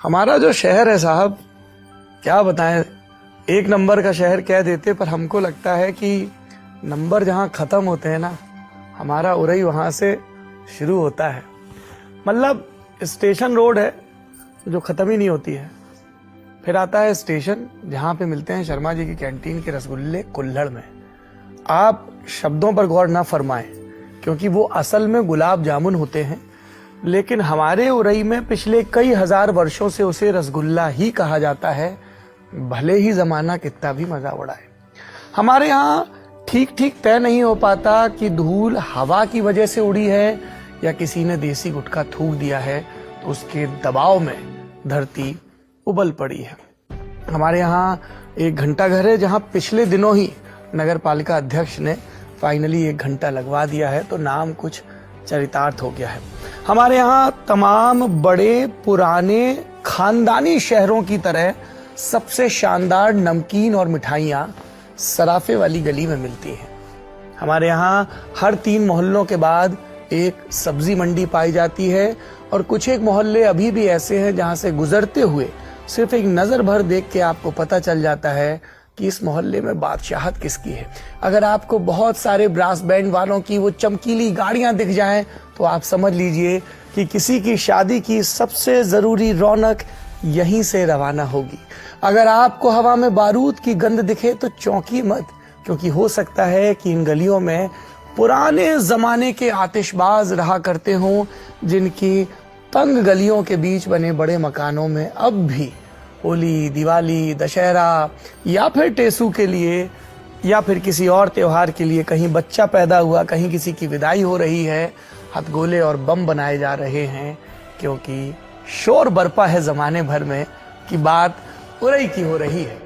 हमारा जो शहर है साहब, क्या बताएं, एक नंबर का शहर कह देते, पर हमको लगता है कि नंबर जहां खत्म होते हैं ना, हमारा उरई वहां से शुरू होता है। मतलब स्टेशन रोड है जो खत्म ही नहीं होती है, फिर आता है स्टेशन जहां पे मिलते हैं शर्मा जी की कैंटीन के रसगुल्ले कुल्हड़ में। आप शब्दों पर गौर ना फरमाएं, क्योंकि वो असल में गुलाब जामुन होते हैं, लेकिन हमारे उरई में पिछले कई हजार वर्षों से उसे रसगुल्ला ही कहा जाता है, भले ही जमाना कितना भी मजा उड़ाए। हमारे यहाँ ठीक ठीक तय नहीं हो पाता कि धूल हवा की वजह से उड़ी है या किसी ने देसी गुटखा थूक दिया है तो उसके दबाव में धरती उबल पड़ी है। हमारे यहाँ एक घंटा घर है जहाँ पिछले दिनों ही नगर पालिका अध्यक्ष ने फाइनली एक घंटा लगवा दिया है, तो नाम कुछ चरितार्थ हो गया है। हमारे यहाँ तमाम बड़े पुराने खानदानी शहरों की तरह सबसे शानदार नमकीन और मिठाइयाँ सराफे वाली गली में मिलती हैं। हमारे यहाँ हर 3 मोहल्लों के बाद एक सब्जी मंडी पाई जाती है, और कुछ एक मोहल्ले अभी भी ऐसे हैं जहाँ से गुजरते हुए सिर्फ एक नजर भर देख के आपको पता चल जाता है कि इस मोहल्ले में बादशाहत किसकी है। अगर आपको बहुत सारे ब्रास बैंड वालों की वो चमकीली गाड़ियां दिख जाएं तो आप समझ लीजिए कि किसी की शादी की सबसे जरूरी रौनक यहीं से रवाना होगी। अगर आपको हवा में बारूद की गंध दिखे तो चौंकी मत, क्योंकि हो सकता है कि इन गलियों में पुराने जमाने के आतिशबाज रहा करते हों, जिनकी तंग गलियों के बीच बने बड़े मकानों में अब भी होली, दिवाली, दशहरा या फिर टेसू के लिए या फिर किसी और त्योहार के लिए कहीं बच्चा पैदा हुआ, कहीं किसी की विदाई हो रही है, हथगोले और बम बनाए जा रहे हैं, क्योंकि शोर बरपा है जमाने भर में कि बात उरई की हो रही है।